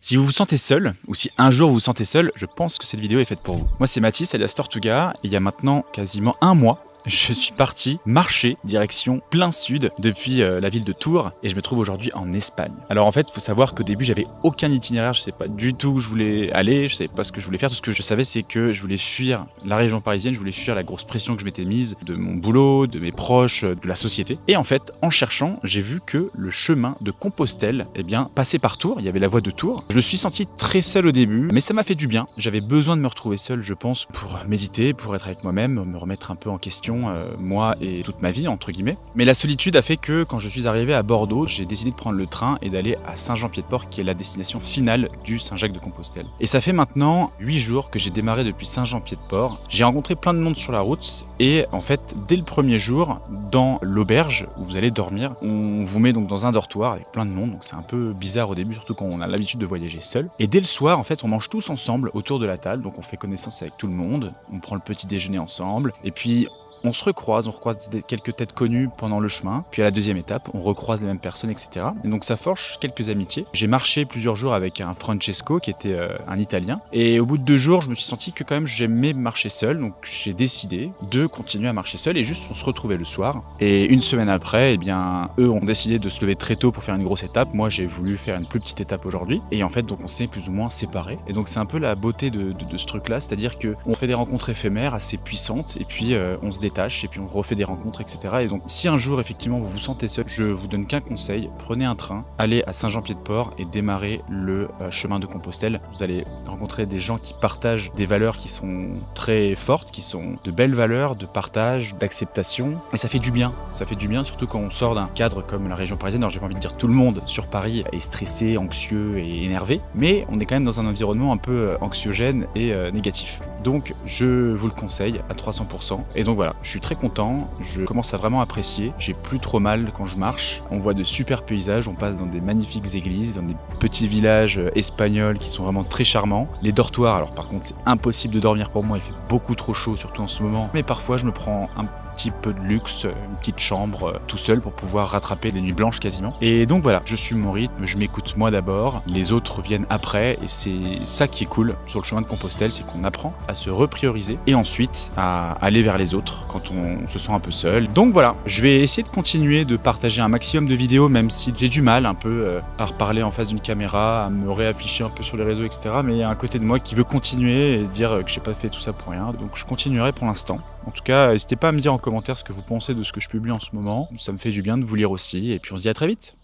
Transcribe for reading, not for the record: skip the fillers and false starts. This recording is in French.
Si vous vous sentez seul, ou si un jour vous vous sentez seul, je pense que cette vidéo est faite pour vous. Moi c'est Mathis, alias Tortuga, et il y a maintenant quasiment un mois, je suis parti marcher direction plein sud depuis la ville de Tours et je me trouve aujourd'hui en Espagne. Alors en fait, il faut savoir qu'au début, j'avais aucun itinéraire, je ne savais pas du tout où je voulais aller, je ne savais pas ce que je voulais faire. Tout ce que je savais, c'est que je voulais fuir la région parisienne, je voulais fuir la grosse pression que je m'étais mise de mon boulot, de mes proches, de la société. Et en fait, en cherchant, j'ai vu que le chemin de Compostelle, eh bien, passait par Tours, il y avait la voie de Tours. Je me suis senti très seul au début, mais ça m'a fait du bien. J'avais besoin de me retrouver seul, je pense, pour méditer, pour être avec moi-même, me remettre un peu en question. Moi et toute ma vie entre guillemets. Mais la solitude a fait que quand je suis arrivé à Bordeaux, j'ai décidé de prendre le train et d'aller à Saint-Jean-Pied-de-Port qui est la destination finale du Saint-Jacques-de-Compostelle. Et ça fait maintenant 8 jours que j'ai démarré depuis Saint-Jean-Pied-de-Port. J'ai rencontré plein de monde sur la route et en fait dès le premier jour dans l'auberge où vous allez dormir, on vous met donc dans un dortoir avec plein de monde, donc c'est un peu bizarre au début surtout quand on a l'habitude de voyager seul. Et dès le soir en fait on mange tous ensemble autour de la table, donc on fait connaissance avec tout le monde, on prend le petit déjeuner ensemble et puis on se recroise, on recroise quelques têtes connues pendant le chemin, puis à la deuxième étape, on recroise les mêmes personnes, etc. Et donc ça forge quelques amitiés. J'ai marché plusieurs jours avec un Francesco qui était un Italien, et au bout de 2 jours, je me suis senti que quand même j'aimais marcher seul, donc j'ai décidé de continuer à marcher seul, et juste on se retrouvait le soir. Et une semaine après, eh bien, eux ont décidé de se lever très tôt pour faire une grosse étape. Moi, j'ai voulu faire une plus petite étape aujourd'hui, et en fait, donc on s'est plus ou moins séparés. Et donc c'est un peu la beauté de ce truc-là, c'est-à-dire que on fait des rencontres éphémères assez puissantes, et puis on se détache et puis on refait des rencontres, etc. Et donc si un jour effectivement vous vous sentez seul, je vous donne qu'un conseil, prenez un train, allez à Saint-Jean-Pied-de-Port et démarrez le chemin de Compostelle. Vous allez rencontrer des gens qui partagent des valeurs qui sont très fortes, qui sont de belles valeurs, de partage, d'acceptation, et ça fait du bien. Ça fait du bien, surtout quand on sort d'un cadre comme la région parisienne. Alors j'ai pas envie de dire tout le monde sur Paris est stressé, anxieux et énervé, mais on est quand même dans un environnement un peu anxiogène et négatif. Donc je vous le conseille à 300%. Et donc voilà, je suis très content, je commence à vraiment apprécier, j'ai plus trop mal quand je marche, on voit de super paysages, on passe dans des magnifiques églises, dans des petits villages espagnols qui sont vraiment très charmants. Les dortoirs, alors par contre c'est impossible de dormir pour moi, il fait beaucoup trop chaud, surtout en ce moment, mais parfois je me prends un petit peu de luxe, une petite chambre tout seul pour pouvoir rattraper les nuits blanches quasiment. Et donc voilà, je suis mon rythme, je m'écoute moi d'abord, les autres viennent après, et c'est ça qui est cool sur le chemin de Compostelle, c'est qu'on apprend à se reprioriser et ensuite à aller vers les autres quand on se sent un peu seul. Donc voilà, je vais essayer de continuer de partager un maximum de vidéos, même si j'ai du mal un peu à reparler en face d'une caméra, à me réafficher un peu sur les réseaux, etc. Mais il y a un côté de moi qui veut continuer et dire que j'ai pas fait tout ça pour rien, donc je continuerai pour l'instant. En tout cas, n'hésitez pas à me dire en commentaire ce que vous pensez de ce que je publie en ce moment. Ça me fait du bien de vous lire aussi, et puis on se dit à très vite.